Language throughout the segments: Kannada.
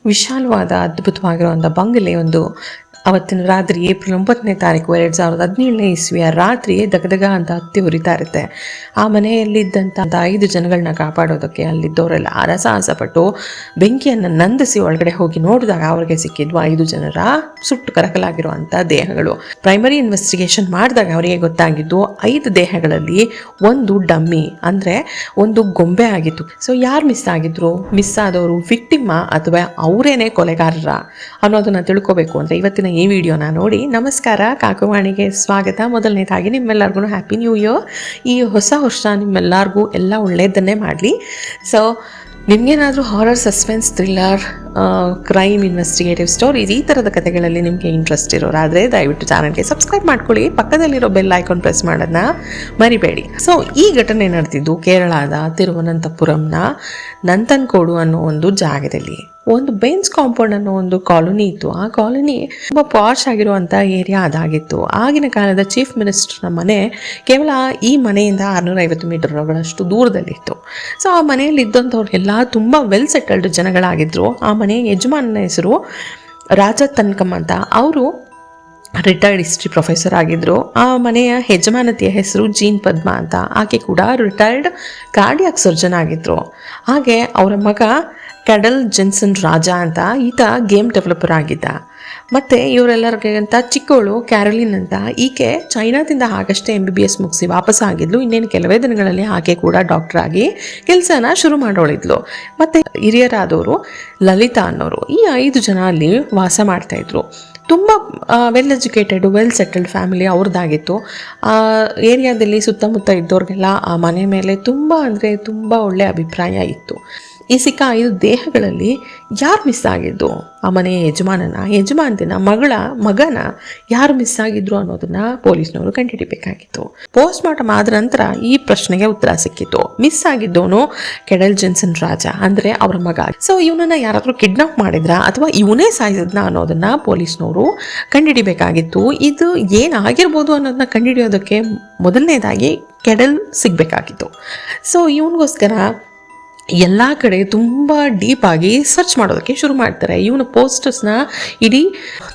ವಿಶಾಲವಾದ ಅದ್ಭುತವಾಗಿರುವಂಥ ಬಂಗಲೆ ಒಂದು ಅವತ್ತಿನ ರಾತ್ರಿ ಏಪ್ರಿಲ್ 9ನೇ ತಾರೀಕು 2017ನೇ ಇಸ್ವಿಯ ರಾತ್ರಿ ದಗದಗ ಅಂತ ಹತ್ತಿ ಉರಿತಾ ಇರುತ್ತೆ. ಆ ಮನೆಯಲ್ಲಿದ್ದಂಥ 5 ಜನಗಳನ್ನ ಕಾಪಾಡೋದಕ್ಕೆ ಅಲ್ಲಿದ್ದವರೆಲ್ಲ ಅರಸಾಹಸಪಟ್ಟು ಬೆಂಕಿಯನ್ನು ನಂದಿಸಿ ಒಳಗಡೆ ಹೋಗಿ ನೋಡಿದಾಗ ಅವ್ರಿಗೆ ಸಿಕ್ಕಿದ್ವು 5 ಜನರ ಸುಟ್ಟು ಕರಕಲಾಗಿರುವಂಥ ದೇಹಗಳು. ಪ್ರೈಮರಿ ಇನ್ವೆಸ್ಟಿಗೇಷನ್ ಮಾಡಿದಾಗ ಅವರಿಗೆ ಗೊತ್ತಾಗಿದ್ದು 5 ದೇಹಗಳಲ್ಲಿ ಒಂದು ಡಮ್ಮಿ, ಅಂದರೆ ಒಂದು ಗೊಂಬೆ ಆಗಿತ್ತು. ಸೊ ಯಾರು ಮಿಸ್ ಆಗಿದ್ರು? ಮಿಸ್ ಆದವರು ವಿಕ್ಟಿಮ್ಮ ಅಥವಾ ಅವರೇನೇ ಕೊಲೆಗಾರರ ಅನ್ನೋದನ್ನು ತಿಳ್ಕೋಬೇಕು ಅಂದರೆ ಇವತ್ತಿನ ಈ ವಿಡಿಯೋನ ನೋಡಿ. ನಮಸ್ಕಾರ, ಕಾಕುವಾಣಿಗೆ ಸ್ವಾಗತ. ಮೊದಲನೇದಾಗಿ ನಿಮ್ಮೆಲ್ಲರಿಗೂ ಹ್ಯಾಪಿ ನ್ಯೂ ಇಯರ್. ಈ ಹೊಸ ವರ್ಷ ನಿಮ್ಮೆಲ್ಲರಿಗೂ ಎಲ್ಲ ಒಳ್ಳೆಯದನ್ನೇ ಮಾಡಲಿ. ಸೊ ನಿಮಗೇನಾದರೂ horror, suspense, thriller, crime, investigative stories ಈ ಥರದ ಕಥೆಗಳಲ್ಲಿ ನಿಮಗೆ ಇಂಟ್ರೆಸ್ಟ್ ಇರೋರಾದರೆ ದಯವಿಟ್ಟು ಚಾನಲ್ಗೆ ಸಬ್ಸ್ಕ್ರೈಬ್ ಮಾಡ್ಕೊಳ್ಳಿ. ಪಕ್ಕದಲ್ಲಿರೋ ಬೆಲ್ ಐಕಾನ್ ಪ್ರೆಸ್ ಮಾಡೋದನ್ನ ಮರಿಬೇಡಿ. ಸೊ ಈ ಘಟನೆ ನಡೆದಿದ್ದು ಕೇರಳದ ತಿರುವನಂತಪುರಂನ ನಂತನ್ಕೋಡು ಅನ್ನೋ ಒಂದು ಜಾಗದಲ್ಲಿ. ಒಂದು ಬೆನ್ಸ್ ಕಾಂಪೌಂಡ್ ಅನ್ನೋ ಒಂದು ಕಾಲೋನಿ ಇತ್ತು. ಆ ಕಾಲೋನಿ ತುಂಬ ಪಾಶ್ ಆಗಿರುವಂಥ ಏರಿಯಾ ಅದಾಗಿತ್ತು. ಆಗಿನ ಕಾಲದ ಚೀಫ್ ಮಿನಿಸ್ಟರ್ನ ಮನೆ ಕೇವಲ ಈ ಮನೆಯಿಂದ 650 ಮೀಟರ್ಗಳಷ್ಟು ದೂರದಲ್ಲಿತ್ತು. ಸೊ ಆ ಮನೆಯಲ್ಲಿ ಇದ್ದಂಥವ್ರಿಗೆಲ್ಲ ತುಂಬ ವೆಲ್ ಸೆಟಲ್ಡ್ ಜನಗಳಾಗಿದ್ದರು. ಆ ಮನೆಯ ಯಜಮಾನನ ಹೆಸರು ರಾಜ ತನ್ಕಮ್ ಅಂತ. ಅವರು ರಿಟೈರ್ಡ್ ಹಿಸ್ಟ್ರಿ ಪ್ರೊಫೆಸರ್ ಆಗಿದ್ದರು. ಆ ಮನೆಯ ಯಜಮಾನತಿಯ ಹೆಸರು ಜೀನ್ ಪದ್ಮಾ ಅಂತ. ಆಕೆ ಕೂಡ ರಿಟೈರ್ಡ್ ಕಾರ್ಡಿಯಾಕ್ ಸರ್ಜನ್ ಆಗಿದ್ದರು. ಹಾಗೆ ಅವರ ಮಗ ಕೆಡಲ್ ಜೆನ್ಸನ್ ರಾಜ ಅಂತ, ಈತ ಗೇಮ್ ಡೆವಲಪರ್ ಆಗಿದ್ದ. ಮತ್ತು ಇವರೆಲ್ಲರಿಗಿಂತ ಚಿಕ್ಕವಳು ಕ್ಯಾರೋಲಿನ್ ಅಂತ. ಈಕೆ ಚೈನಾದಿಂದ ಆಗಷ್ಟೇ MBBS ಮುಗಿಸಿ ವಾಪಸ್ ಆಗಿದ್ಲು. ಇನ್ನೇನು ಕೆಲವೇ ದಿನಗಳಲ್ಲಿ ಆಕೆ ಕೂಡ ಡಾಕ್ಟರ್ ಆಗಿ ಕೆಲಸನ ಶುರು ಮಾಡೋಳಿದ್ಲು. ಮತ್ತು ಹಿರಿಯರಾದವರು ಲಲಿತಾ ಅನ್ನೋರು. ಈ 5 ಜನ ಅಲ್ಲಿ ವಾಸ ಮಾಡ್ತಾಯಿದ್ರು. ತುಂಬ well educated, well settled family ಅವ್ರದ್ದಾಗಿತ್ತು. ಆ ಏರಿಯಾದಲ್ಲಿ ಸುತ್ತಮುತ್ತ ಇದ್ದವ್ರಿಗೆಲ್ಲ ಆ ಮನೆ ಮೇಲೆ ತುಂಬ ಅಂದರೆ ತುಂಬ ಒಳ್ಳೆಯ ಅಭಿಪ್ರಾಯ ಇತ್ತು. ಈ ಸಿಕ್ಕ 5 ದೇಹಗಳಲ್ಲಿ ಯಾರು ಮಿಸ್ ಆಗಿದ್ದು? ಆ ಮನೆಯ ಯಜಮಾನತಿನ ಮಗನ ಯಾರು ಮಿಸ್ ಆಗಿದ್ರು ಅನ್ನೋದನ್ನ ಪೊಲೀಸ್ನವರು ಕಂಡುಹಿಡಿಬೇಕಾಗಿತ್ತು. ಪೋಸ್ಟ್ ಮಾರ್ಟಮ್ ಆದ ನಂತರ ಈ ಪ್ರಶ್ನೆಗೆ ಉತ್ತರ ಸಿಕ್ಕಿತ್ತು. ಮಿಸ್ ಆಗಿದ್ದವನು ಕೆಡಲ್ ಜೆನ್ಸನ್ ರಾಜ, ಅಂದರೆ ಅವರ ಮಗ. ಸೊ ಇವನನ್ನ ಯಾರಾದರೂ ಕಿಡ್ನಾಪ್ ಮಾಡಿದ್ರಾ ಅಥವಾ ಇವನೇ ಸಾಯಿಸಿದ್ನ ಅನ್ನೋದನ್ನ ಪೊಲೀಸ್ನವರು ಕಂಡುಹಿಡಿಬೇಕಾಗಿತ್ತು. ಇದು ಏನಾಗಿರ್ಬೋದು ಅನ್ನೋದನ್ನ ಕಂಡುಹಿಡಿಯೋದಕ್ಕೆ ಮೊದಲನೇದಾಗಿ ಕೆಡಲ್ ಸಿಗಬೇಕಾಗಿತ್ತು. ಸೊ ಇವನಿಗೋಸ್ಕರ ಎಲ್ಲ ಕಡೆ ತುಂಬ ಡೀಪಾಗಿ ಸರ್ಚ್ ಮಾಡೋದಕ್ಕೆ ಶುರು ಮಾಡ್ತಾರೆ. ಇವನ ಪೋಸ್ಟರ್ಸ್ನ ಇಡೀ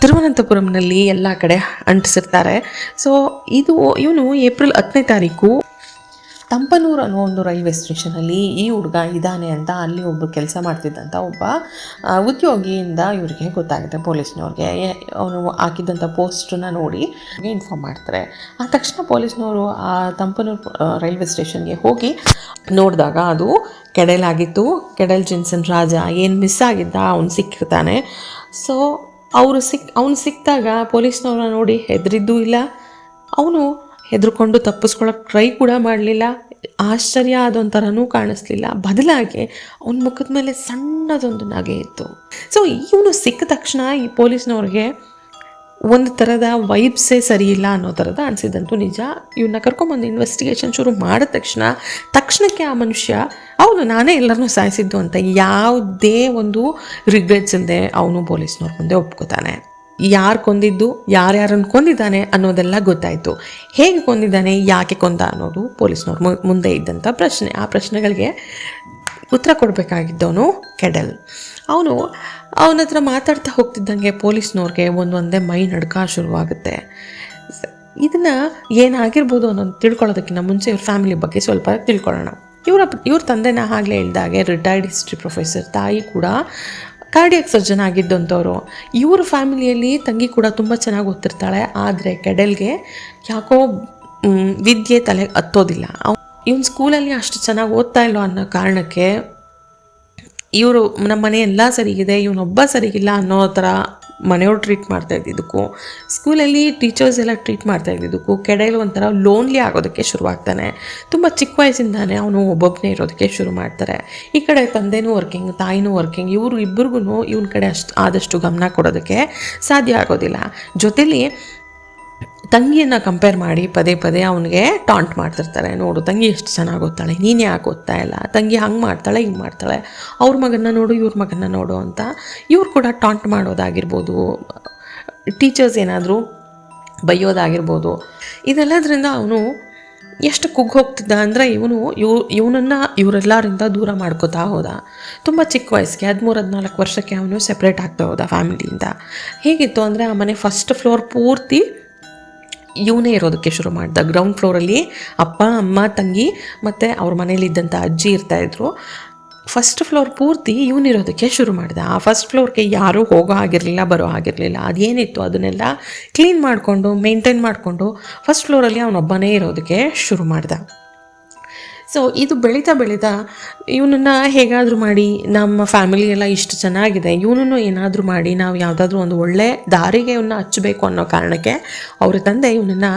ತಿರುವನಂತಪುರಂನಲ್ಲಿ ಎಲ್ಲ ಕಡೆ ಅಂಟಿಸಿರ್ತಾರೆ. ಸೊ ಇವನು ಏಪ್ರಿಲ್ 10ನೇ ತಾರೀಕು ತಂಪನೂರು ಅನ್ನೋ ಒಂದು ರೈಲ್ವೆ ಸ್ಟೇಷನಲ್ಲಿ ಈ ಹುಡುಗ ಇದ್ದಾನೆ ಅಂತ ಅಲ್ಲಿ ಒಬ್ಬರು ಕೆಲಸ ಮಾಡ್ತಿದ್ದಂಥ ಒಬ್ಬ ಉದ್ಯೋಗಿಯಿಂದ ಇವರಿಗೆ ಗೊತ್ತಾಗುತ್ತೆ, ಪೊಲೀಸ್ನವ್ರಿಗೆ. ಅವನು ಹಾಕಿದ್ದಂಥ ಪೋಸ್ಟನ್ನ ನೋಡಿ ಇನ್ಫಾರ್ಮ್ ಮಾಡ್ತಾರೆ. ಆ ತಕ್ಷಣ ಪೊಲೀಸ್ನವರು ಆ ತಂಪನೂರು ರೈಲ್ವೆ ಸ್ಟೇಷನ್ಗೆ ಹೋಗಿ ನೋಡಿದಾಗ ಅದು ಕೆಡಲಾಗಿತ್ತು. ಕೆಡಲ್ ಜೆನ್ಸನ್ ರಾಜ ಏನು ಮಿಸ್ ಆಗಿದ್ದ ಅವನು ಸಿಕ್ಕಿರ್ತಾನೆ. ಸೊ ಅವನು ಸಿಕ್ಕಿದಾಗ ಪೊಲೀಸ್ನವ್ರನ್ನ ನೋಡಿ ಹೆದರಿದ್ದೂ ಇಲ್ಲ, ಅವನು ಹೆದರ್ಕೊಂಡು ತಪ್ಪಿಸ್ಕೊಳ್ಳೋಕೆ ಟ್ರೈ ಕೂಡ ಮಾಡಲಿಲ್ಲ. ಆಶ್ಚರ್ಯ ಅದೊಂಥರನೂ ಕಾಣಿಸ್ಲಿಲ್ಲ. ಬದಲಾಗಿ ಅವನ ಮುಖದ ಮೇಲೆ ಸಣ್ಣದೊಂದು ನಗೆ ಇತ್ತು. ಸೊ ಇವನು ಸಿಕ್ಕ ತಕ್ಷಣ ಈ ಪೊಲೀಸ್ನವ್ರಿಗೆ ಒಂದು ಥರದ ವೈಬ್ಸೇ ಸರಿ ಇಲ್ಲ ಅನ್ನೋ ಥರದ ಅನಿಸಿದಂತೂ ನಿಜ. ಇವನ್ನ ಕರ್ಕೊಂಬಂದು ಇನ್ವೆಸ್ಟಿಗೇಷನ್ ಶುರು ಮಾಡಿದ ತಕ್ಷಣಕ್ಕೆ ಆ ಮನುಷ್ಯ ಅವನು ನಾನೇ ಎಲ್ಲರನ್ನೂ ಸಾಯಿಸಿದ್ದು ಅಂತ ಯಾವುದೇ ಒಂದು ರಿಗ್ರೆಟ್ಸ್ ಇಲ್ಲದೆ ಅವನು ಪೊಲೀಸ್ನವ್ರ ಮುಂದೆ ಒಪ್ಕೋತಾನೆ. ಯಾರು ಕೊಂದಿದ್ದು, ಯಾರ್ಯಾರನ್ನು ಕೊಂದಿದ್ದಾನೆ ಅನ್ನೋದೆಲ್ಲ ಗೊತ್ತಾಯಿತು. ಹೇಗೆ ಕೊಂದಿದ್ದಾನೆ, ಯಾಕೆ ಕೊಂದ ಅನ್ನೋದು ಪೊಲೀಸ್ನವ್ರ ಮುಂದೆ ಇದ್ದಂಥ ಪ್ರಶ್ನೆ. ಆ ಪ್ರಶ್ನೆಗಳಿಗೆ ಉತ್ತರ ಕೊಡಬೇಕಾಗಿದ್ದವನು ಕೆಡಲ್. ಅವನ ಹತ್ರ ಮಾತಾಡ್ತಾ ಹೋಗ್ತಿದ್ದಂಗೆ ಪೊಲೀಸ್ನವ್ರಿಗೆ ಒಂದೊಂದೇ ಮೈ ನಡ್ಕ ಶುರುವಾಗುತ್ತೆ. ಇದನ್ನು ಏನಾಗಿರ್ಬೋದು ಅನ್ನೋದು ತಿಳ್ಕೊಳ್ಳೋದಕ್ಕಿಂತ ಮುಂಚೆ ಇವ್ರ ಫ್ಯಾಮಿಲಿ ಬಗ್ಗೆ ಸ್ವಲ್ಪ ತಿಳ್ಕೊಳ್ಳೋಣ. ಇವ್ರ ತಂದೆನ ಆಗಲೇ ಹೇಳಿದಾಗೆ ರಿಟೈರ್ಡ್ ಹಿಸ್ಟ್ರಿ ಪ್ರೊಫೆಸರ್, ತಾಯಿ ಕೂಡ ಕಾರ್ಡಿಯಾಕ್ ಸರ್ಜನ್ ಆಗಿದ್ದಂಥವ್ರು. ಇವ್ರ ಫ್ಯಾಮಿಲಿಯಲ್ಲಿ ತಂಗಿ ಕೂಡ ತುಂಬ ಚೆನ್ನಾಗಿ ಓದ್ತಿರ್ತಾಳೆ. ಆದರೆ ಕೆಡಲ್ಗೆ ಯಾಕೋ ವಿದ್ಯೆ ತಲೆಗೆ ಹತ್ತೋದಿಲ್ಲ. ಇವನು ಸ್ಕೂಲಲ್ಲಿ ಅಷ್ಟು ಚೆನ್ನಾಗಿ ಓದ್ತಾ ಇಲ್ಲೋ ಅನ್ನೋ ಕಾರಣಕ್ಕೆ ಇವರು ನಮ್ಮ ಮನೆ ಎಲ್ಲ ಸರಿಗಿದೆ, ಇವನೊಬ್ಬ ಸರಿಗಿಲ್ಲ ಅನ್ನೋ ಥರ ಮನೆಯವ್ರು ಟ್ರೀಟ್ ಮಾಡ್ತಾ ಇದ್ದಿದ್ದಕ್ಕೂ, ಸ್ಕೂಲಲ್ಲಿ ಟೀಚರ್ಸ್ ಎಲ್ಲ ಟ್ರೀಟ್ ಮಾಡ್ತಾ ಇದ್ದಿದ್ದಕ್ಕೂ ಕೆಡಲ್ ಒಂಥರ ಲೋನ್ಲಿ ಆಗೋದಕ್ಕೆ ಶುರುವಾಗ್ತಾನೆ. ತುಂಬ ಚಿಕ್ಕ ವಯಸ್ಸಿಂದಾನೆ ಅವನು ಒಬ್ಬೊಬ್ಬನೇ ಇರೋದಕ್ಕೆ ಶುರು ಮಾಡ್ತಾರೆ. ಈ ಕಡೆ ತಂದೆನೂ ವರ್ಕಿಂಗ್, ತಾಯಿನೂ ವರ್ಕಿಂಗ್. ಇವರು ಇಬ್ಬರಿಗೂ ಇವನ ಕಡೆ ಆದಷ್ಟು ಗಮನ ಕೊಡೋದಕ್ಕೆ ಸಾಧ್ಯ ಆಗೋದಿಲ್ಲ. ಜೊತೆಲಿ ತಂಗಿಯನ್ನು ಕಂಪೇರ್ ಮಾಡಿ ಪದೇ ಪದೇ ಅವನಿಗೆ ಟಾಂಟ್ ಮಾಡ್ತಿರ್ತಾರೆ. ನೋಡು ತಂಗಿ ಎಷ್ಟು ಚೆನ್ನಾಗಿ ಓದ್ತಾಳೆ, ನೀನು ಯಾಕೆ ಓದ್ತಾ ಇಲ್ಲ, ತಂಗಿ ಹಂಗೆ ಮಾಡ್ತಾಳೆ ಹಿಂಗೆ ಮಾಡ್ತಾಳೆ, ಅವ್ರ ಮಗನ್ನ ನೋಡು ಇವ್ರ ಮಗನ್ನ ನೋಡು ಅಂತ ಇವ್ರು ಕೂಡ ಟಾಂಟ್ ಮಾಡೋದಾಗಿರ್ಬೋದು, ಟೀಚರ್ಸ್ ಏನಾದರೂ ಬೈಯೋದಾಗಿರ್ಬೋದು. ಇದೆಲ್ಲದರಿಂದ ಅವನು ಎಷ್ಟು ಕುಗ್ಗಿ ಹೋಗ್ತಿದ್ದ ಅಂದರೆ ಇವನನ್ನು ಇವರೆಲ್ಲರಿಂದ ದೂರ ಮಾಡ್ಕೋತಾ ಹೋದ. ತುಂಬ ಚಿಕ್ಕ ವಯಸ್ಸಿಗೆ 13-14 ವರ್ಷಕ್ಕೆ ಅವನು ಸೆಪ್ರೇಟ್ ಆಗ್ತಾ ಹೋದ ಫ್ಯಾಮಿಲಿಯಿಂದ. ಹೇಗಿತ್ತು ಅಂದರೆ ಆ ಮನೆ ಫಸ್ಟ್ ಫ್ಲೋರ್ ಪೂರ್ತಿ ಇವನೇ ಇರೋದಕ್ಕೆ ಶುರು ಮಾಡ್ದ. ಗ್ರೌಂಡ್ ಫ್ಲೋರಲ್ಲಿ ಅಪ್ಪ, ಅಮ್ಮ, ತಂಗಿ ಮತ್ತು ಅವ್ರ ಮನೇಲಿದ್ದಂಥ ಅಜ್ಜಿ ಇರ್ತಾಯಿದ್ರು. ಫಸ್ಟ್ ಫ್ಲೋರ್ ಪೂರ್ತಿ ಇವನಿರೋದಕ್ಕೆ ಶುರು ಮಾಡಿದ. ಆ ಫಸ್ಟ್ ಫ್ಲೋರ್ಗೆ ಯಾರೂ ಹೋಗೋ ಆಗಿರಲಿಲ್ಲ, ಬರೋ ಆಗಿರಲಿಲ್ಲ. ಅದೇನಿತ್ತು ಅದನ್ನೆಲ್ಲ ಕ್ಲೀನ್ ಮಾಡಿಕೊಂಡು ಮೇಂಟೈನ್ ಮಾಡಿಕೊಂಡು ಫಸ್ಟ್ ಫ್ಲೋರಲ್ಲಿ ಅವನೊಬ್ಬನೇ ಇರೋದಕ್ಕೆ ಶುರು ಮಾಡ್ದ. ಸೊ ಇದು ಬೆಳೀತಾ ಇವನನ್ನು ಹೇಗಾದರೂ ಮಾಡಿ, ನಮ್ಮ ಫ್ಯಾಮಿಲಿ ಎಲ್ಲ ಇಷ್ಟು ಚೆನ್ನಾಗಿದೆ, ಇವನನ್ನು ಏನಾದರೂ ಮಾಡಿ ನಾವು ಯಾವುದಾದ್ರೂ ಒಂದು ಒಳ್ಳೆ ದಾರಿಗೆ ಇವನ್ನ ಹಚ್ಚಬೇಕು ಅನ್ನೋ ಕಾರಣಕ್ಕೆ ಅವ್ರ ತಂದೆ ಇವನನ್ನು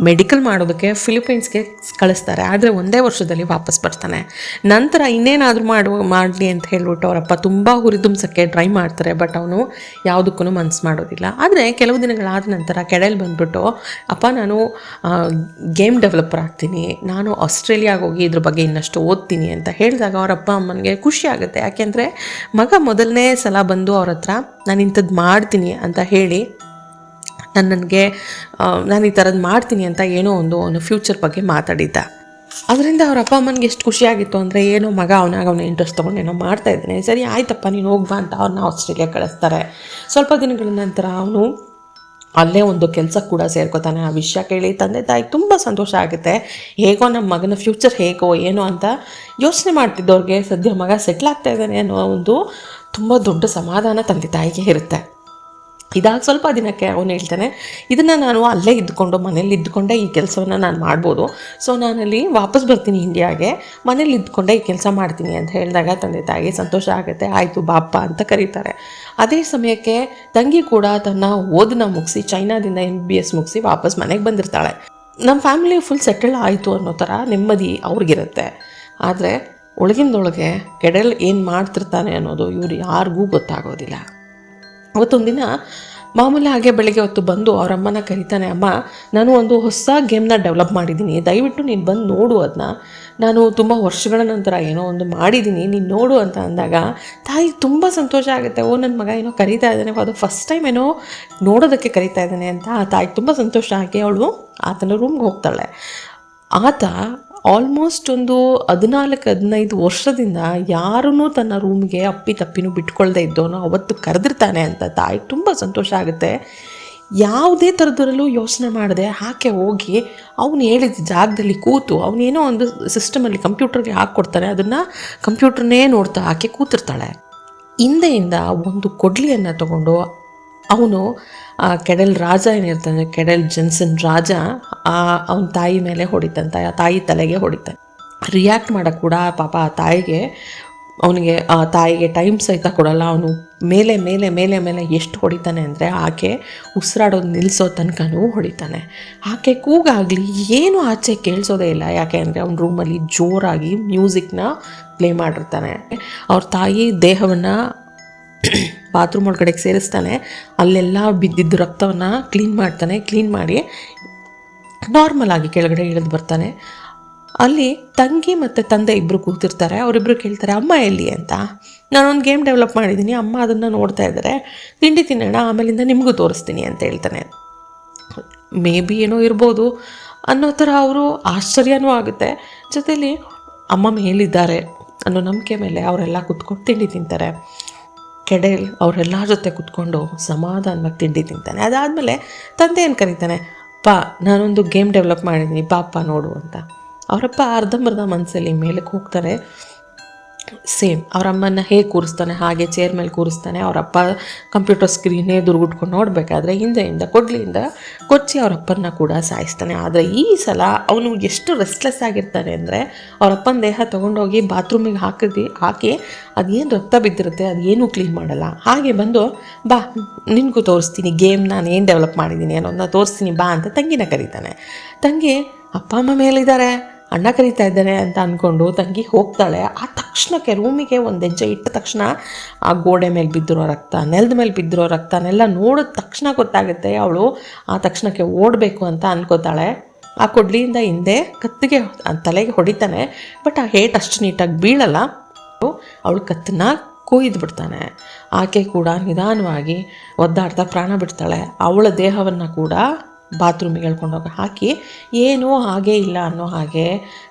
ಮೆಡಿಕಲ್ ಮಾಡೋದಕ್ಕೆ ಫಿಲಿಪೈನ್ಸ್ಗೆ ಕಳಿಸ್ತಾರೆ. ಆದರೆ ಒಂದೇ ವರ್ಷದಲ್ಲಿ ವಾಪಸ್ ಬರ್ತಾನೆ. ನಂತರ ಇನ್ನೇನಾದರೂ ಮಾಡಲಿ ಅಂತ ಹೇಳ್ಬಿಟ್ಟು ಅವರಪ್ಪ ತುಂಬ ಹುರಿದುಂಬಿಸೋಕ್ಕೆ ಟ್ರೈ ಮಾಡ್ತಾರೆ. ಬಟ್ ಅವನು ಯಾವುದಕ್ಕೂ ಮನಸ್ಸು ಮಾಡೋದಿಲ್ಲ. ಆದರೆ ಕೆಲವು ದಿನಗಳಾದ ನಂತರ ಕೆಡೆಲ್ ಬಂದುಬಿಟ್ಟು, ಅಪ್ಪ ನಾನು ಗೇಮ್ ಡೆವಲಪರ್ ಆಗ್ತೀನಿ, ನಾನು ಆಸ್ಟ್ರೇಲಿಯಾಗೆ ಹೋಗಿ ಇದ್ರ ಬಗ್ಗೆ ಇನ್ನಷ್ಟು ಓದ್ತೀನಿ ಅಂತ ಹೇಳಿದಾಗ ಅವರಪ್ಪ ಅಮ್ಮನಿಗೆ ಖುಷಿ ಆಗುತ್ತೆ. ಯಾಕೆಂದರೆ ಮಗ ಮೊದಲನೇ ಸಲ ಬಂದು ಅವ್ರ ಹತ್ರ ನಾನು ಇಂಥದ್ದು ಮಾಡ್ತೀನಿ ಅಂತ ಹೇಳಿ ನನಗೆ ನಾನು ಈ ಥರದ್ದು ಮಾಡ್ತೀನಿ ಅಂತ ಏನೋ ಅವನು ಫ್ಯೂಚರ್ ಬಗ್ಗೆ ಮಾತಾಡಿದ್ದ. ಅದರಿಂದ ಅವ್ರ ಅಪ್ಪ ಅಮ್ಮನಿಗೆ ಎಷ್ಟು ಖುಷಿಯಾಗಿತ್ತು ಅಂದರೆ, ಏನೋ ಮಗ ಅವನ ಇಂಟ್ರೆಸ್ಟ್ ತೊಗೊಂಡು ಏನೋ ಮಾಡ್ತಾಯಿದ್ದಾನೆ, ಸರಿ ಆಯ್ತಪ್ಪ ನೀನು ಹೋಗ್ಬಾ ಅಂತ ಅವ್ರನ್ನ ಆಸ್ಟ್ರೇಲಿಯಾ ಕಳಿಸ್ತಾರೆ. ಸ್ವಲ್ಪ ದಿನಗಳ ನಂತರ ಅವನು ಅಲ್ಲೇ ಒಂದು ಕೆಲಸ ಕೂಡ ಸೇರ್ಕೋತಾನೆ. ಆ ವಿಷಯ ಕೇಳಿ ತಂದೆ ತಾಯಿಗೆ ತುಂಬ ಸಂತೋಷ ಆಗುತ್ತೆ. ಹೇಗೋ ನಮ್ಮ ಮಗನ ಫ್ಯೂಚರ್ ಹೇಗೋ ಏನೋ ಅಂತ ಯೋಚನೆ ಮಾಡ್ತಿದ್ದವ್ರಿಗೆ ಸದ್ಯ ಮಗ ಸೆಟ್ಲ್ ಆಗ್ತಾ ಇದ್ದಾನೆ ಅನ್ನೋ ಒಂದು ತುಂಬ ದೊಡ್ಡ ಸಮಾಧಾನ ತಂದೆ ತಾಯಿಗೆ ಇರುತ್ತೆ. ಇದಾಗ ಸ್ವಲ್ಪ ದಿನಕ್ಕೆ ಅವನು ಹೇಳ್ತಾನೆ, ಇದನ್ನು ನಾನು ಅಲ್ಲೇ ಮನೇಲಿ ಇದ್ದುಕೊಂಡೇ ಈ ಕೆಲಸವನ್ನು ನಾನು ಮಾಡ್ಬೋದು, ಸೊ ನಾನಲ್ಲಿ ವಾಪಸ್ ಬರ್ತೀನಿ ಇಂಡಿಯಾಗೆ, ಮನೇಲಿ ಇದ್ದುಕೊಂಡೇ ಈ ಕೆಲಸ ಮಾಡ್ತೀನಿ ಅಂತ ಹೇಳಿದಾಗ ತಂದೆ ತಾಯಿಗೆ ಸಂತೋಷ ಆಗುತ್ತೆ. ಆಯಿತು ಬಾಪ್ಪ ಅಂತ ಕರೀತಾರೆ. ಅದೇ ಸಮಯಕ್ಕೆ ತಂಗಿ ಕೂಡ ತನ್ನ ಓದನ್ನ ಮುಗಿಸಿ ಚೈನಾದಿಂದ MBBS ಮುಗಿಸಿ ವಾಪಸ್ ಮನೆಗೆ ಬಂದಿರ್ತಾಳೆ. ನಮ್ಮ ಫ್ಯಾಮಿಲಿ ಫುಲ್ ಸೆಟಲ್ ಆಯಿತು ಅನ್ನೋ ಥರ ನೆಮ್ಮದಿ ಅವ್ರಿಗಿರುತ್ತೆ. ಆದರೆ ಒಳಗಿಂದೊಳಗೆ ಕೆಡೆಲ್ ಏನು ಮಾಡ್ತಿರ್ತಾನೆ ಅನ್ನೋದು ಇವರು ಯಾರಿಗೂ ಗೊತ್ತಾಗೋದಿಲ್ಲ. ಅವತ್ತೊಂದಿನ ಮಾಮೂಲಿ ಹಾಗೆ ಬೆಳಗ್ಗೆ ಹೊತ್ತು ಬಂದು ಅವ್ರ ಅಮ್ಮನ ಕರೀತಾನೆ, ಅಮ್ಮ ನಾನು ಒಂದು ಹೊಸ ಗೇಮ್ನ ಡೆವಲಪ್ ಮಾಡಿದ್ದೀನಿ, ದಯವಿಟ್ಟು ನೀನು ಬಂದು ನೋಡು, ಅದನ್ನ ನಾನು ತುಂಬ ವರ್ಷಗಳ ನಂತರ ಏನೋ ಒಂದು ಮಾಡಿದ್ದೀನಿ, ನೀನು ನೋಡು ಅಂತ ಅಂದಾಗ ತಾಯಿ ತುಂಬ ಸಂತೋಷ ಆಗುತ್ತೆ. ಓ ನನ್ನ ಮಗ ಏನೋ ಕರೀತಾ ಇದ್ದಾನೆ, ಅದು ಫಸ್ಟ್ ಟೈಮ್ ಏನೋ ನೋಡೋದಕ್ಕೆ ಕರೀತಾ ಇದ್ದಾನೆ ಅಂತ ಆ ತಾಯಿಗೆ ತುಂಬ ಸಂತೋಷ ಆಗಿ ಅವಳು ಆತನ ರೂಮ್ಗೆ ಹೋಗ್ತಾಳೆ. ಆತ ಆಲ್ಮೋಸ್ಟ್ ಒಂದು 14-15 ವರ್ಷದಿಂದ ಯಾರೂ ತನ್ನ ರೂಮ್ಗೆ ಅಪ್ಪಿ ತಪ್ಪಿನೂ ಬಿಟ್ಕೊಳ್ದೇ ಇದ್ದವನು ಅವತ್ತು ಕರೆದಿರ್ತಾನೆ ಅಂತ ತಾಯಿಗೆ ತುಂಬ ಸಂತೋಷ ಆಗುತ್ತೆ. ಯಾವುದೇ ಥರದರಲ್ಲೂ ಯೋಚನೆ ಮಾಡದೆ ಆಕೆ ಹೋಗಿ ಅವನು ಹೇಳಿದ ಜಾಗದಲ್ಲಿ ಕೂತು, ಅವನೇನೋ ಒಂದು ಸಿಸ್ಟಮಲ್ಲಿ ಕಂಪ್ಯೂಟರ್ಗೆ ಹಾಕ್ಕೊಡ್ತಾನೆ, ಅದನ್ನು ಕಂಪ್ಯೂಟರ್ನೇ ನೋಡ್ತಾ ಆಕೆ ಕೂತಿರ್ತಾಳೆ. ಹಿಂದೆಯಿಂದ ಒಂದು ಕೊಡ್ಲಿಯನ್ನು ತಗೊಂಡು ಅವನು ಕೆಡೆಲ್ ರಾಜ ಏನಿರ್ತಾನೆ, ಕೆಡೆಲ್ ಜೆನ್ಸನ್ ರಾಜ, ಅವನ ತಾಯಿ ಮೇಲೆ ಹೊಡಿತಂತ, ತಾಯಿ ತಲೆಗೆ ಹೊಡಿತಾನೆ. ರಿಯಾಕ್ಟ್ ಮಾಡೋಕ್ಕೆ ಕೂಡ ಪಾಪ ಆ ತಾಯಿಗೆ ಅವನಿಗೆ ಆ ತಾಯಿಗೆ ಟೈಮ್ ಸಹಿತ ಕೊಡಲ್ಲ. ಅವನು ಮೇಲೆ ಮೇಲೆ ಮೇಲೆ ಮೇಲೆ ಎಷ್ಟು ಹೊಡಿತಾನೆ ಅಂದರೆ ಆಕೆ ಉಸಿರಾಡೋದು ನಿಲ್ಲಿಸೋ ತನಕನೂ ಹೊಡಿತಾನೆ. ಆಕೆ ಕೂಗಾಗಲಿ ಏನು ಆಚೆ ಕೇಳಿಸೋದೇ ಇಲ್ಲ. ಯಾಕೆ ಅಂದರೆ ಅವ್ನ ರೂಮಲ್ಲಿ ಜೋರಾಗಿ ಮ್ಯೂಸಿಕ್ನ ಪ್ಲೇ ಮಾಡಿರ್ತಾನೆ. ಅವ್ರ ತಾಯಿ ದೇಹವನ್ನು ಬಾತ್ರೂಮ್ ಒಳಗಡೆಗೆ ಸೇರಿಸ್ತಾನೆ, ಅಲ್ಲೆಲ್ಲ ಬಿದ್ದಿದ್ದು ರಕ್ತವನ್ನು ಕ್ಲೀನ್ ಮಾಡ್ತಾನೆ. ಕ್ಲೀನ್ ಮಾಡಿ ನಾರ್ಮಲ್ ಆಗಿ ಕೆಳಗಡೆ ಇಳಿದು ಬರ್ತಾನೆ. ಅಲ್ಲಿ ತಂಗಿ ಮತ್ತು ತಂದೆ ಇಬ್ಬರು ಕೂತಿರ್ತಾರೆ. ಅವರಿಬ್ಬರು ಕೇಳ್ತಾರೆ, ಅಮ್ಮ ಎಲ್ಲಿ ಅಂತ. ನಾನೊಂದು ಗೇಮ್ ಡೆವಲಪ್ ಮಾಡಿದ್ದೀನಿ, ಅಮ್ಮ ಅದನ್ನು ನೋಡ್ತಾ ಇದ್ದಾರೆ, ತಿಂಡಿ ತಿನ್ನೋಣ, ಆಮೇಲಿಂದ ನಿಮಗೂ ತೋರಿಸ್ತೀನಿ ಅಂತ ಹೇಳ್ತಾನೆ. ಮೇ ಬಿ ಏನೋ ಇರ್ಬೋದು ಅನ್ನೋ ಥರ ಅವರು ಆಶ್ಚರ್ಯನೂ ಆಗುತ್ತೆ. ಜೊತೆಯಲ್ಲಿ ಅಮ್ಮ ಮೇಲಿದ್ದಾರೆ ಅನ್ನೋ ನಂಬಿಕೆ ಮೇಲೆ ಅವರೆಲ್ಲ ಕೂತ್ಕೊಂಡು ತಿಂಡಿ ತಿಂತಾರೆ. ಕೆಡೆಲ್ ಅವರೆಲ್ಲ ಜೊತೆ ಕೂತ್ಕೊಂಡು ಸಮಾಧಾನವಾಗಿ ತಿಂಡಿ ತಿಂತಾನೆ. ಅದಾದಮೇಲೆ ತಂದೆ ಏನು ಕರೀತಾನೆ, ನಾನೊಂದು ಗೇಮ್ ಡೆವಲಪ್ ಮಾಡಿದ್ದೀನಿ, ಪಾಪ ನೋಡು ಅಂತ. ಅವರಪ್ಪ ಅರ್ಧಂಬರ್ಧ ಮನಸ್ಸಲ್ಲಿ ಮೇಲಕ್ಕೆ ಹೋಗ್ತಾರೆ. ಸೇಮ್ ಅವರಮ್ಮನ ಹೇಗೆ ಕೂರಿಸ್ತಾನೆ ಹಾಗೆ ಚೇರ್ ಮೇಲೆ ಕೂರಿಸ್ತಾನೆ. ಅವರಪ್ಪ ಕಂಪ್ಯೂಟರ್ ಸ್ಕ್ರೀನೇ ದುರ್ಗುಟ್ಕೊಂಡು ನೋಡಬೇಕಾದ್ರೆ ಹಿಂದೆಯಿಂದ ಕೊಡ್ಲಿಯಿಂದ ಕೊಚ್ಚಿ ಅವರಪ್ಪನ ಕೂಡ ಸಾಯಿಸ್ತಾನೆ. ಆದರೆ ಈ ಸಲ ಅವನು ಎಷ್ಟು ರೆಸ್ಟ್ಲೆಸ್ ಆಗಿರ್ತಾನೆ ಅಂದರೆ, ಅವರಪ್ಪನ ದೇಹ ತೊಗೊಂಡೋಗಿ ಬಾತ್ರೂಮಿಗೆ ಹಾಕಿ ಅದೇನು ರಕ್ತ ಬಿದ್ದಿರುತ್ತೆ ಅದೇನೂ ಕ್ಲೀನ್ ಮಾಡಲ್ಲ. ಹಾಗೆ ಬಂದು ಬಾ ನಿನಗೂ ತೋರಿಸ್ತೀನಿ ಗೇಮ್ ನಾನು ಏನು ಡೆವಲಪ್ ಮಾಡಿದ್ದೀನಿ ಅನ್ನೋದನ್ನ ತೋರಿಸ್ತೀನಿ ಬಾ ಅಂತ ತಂಗಿನ ಕರೀತಾನೆ. ತಂಗಿ ಅಪ್ಪ ಅಮ್ಮ ಮೇಲಿದ್ದಾರೆ, ಅಣ್ಣ ಕರೀತಾ ಇದ್ದಾರೆ ಅಂತ ಅಂದ್ಕೊಂಡು ತಂಗಿ ಹೋಗ್ತಾಳೆ. ಆ ತಕ್ಷಣಕ್ಕೆ ರೂಮಿಗೆ ಒಂದು ಹೆಜ್ಜೆ ಇಟ್ಟ ತಕ್ಷಣ ಆ ಗೋಡೆ ಮೇಲೆ ಬಿದ್ದಿರೋ ರಕ್ತ, ನೆಲದ ಮೇಲೆ ಬಿದ್ದಿರೋ ರಕ್ತನೆಲ್ಲ ನೋಡಿದ ತಕ್ಷಣ ಗೊತ್ತಾಗುತ್ತೆ. ಅವಳು ಆ ತಕ್ಷಣಕ್ಕೆ ಓಡಬೇಕು ಅಂತ ಅನ್ಕೋತಾಳೆ. ಆ ಕೊಡ್ಲಿಯಿಂದ ಹಿಂದೆ ಕತ್ತಿಗೆ ತಲೆಗೆ ಹೊಡಿತಾನೆ. ಬಟ್ ಆ ಹೇಟ್ ಅಷ್ಟು ನೀಟಾಗಿ ಬೀಳಲ್ಲ. ಅವಳು ಕತ್ತನ್ನ ಕೊಯ್ದು ಬಿಡ್ತಾನೆ. ಆಕೆ ಕೂಡ ನಿಧಾನವಾಗಿ ಒದ್ದಾಡ್ತಾ ಪ್ರಾಣ ಬಿಡ್ತಾಳೆ. ಅವಳ ದೇಹವನ್ನು ಕೂಡ ಬಾತ್ರೂಮಿಗೆ ಹೇಳ್ಕೊಂಡೋಗಿ ಹಾಕಿ ಏನೂ ಹಾಗೇ ಇಲ್ಲ ಅನ್ನೋ ಹಾಗೆ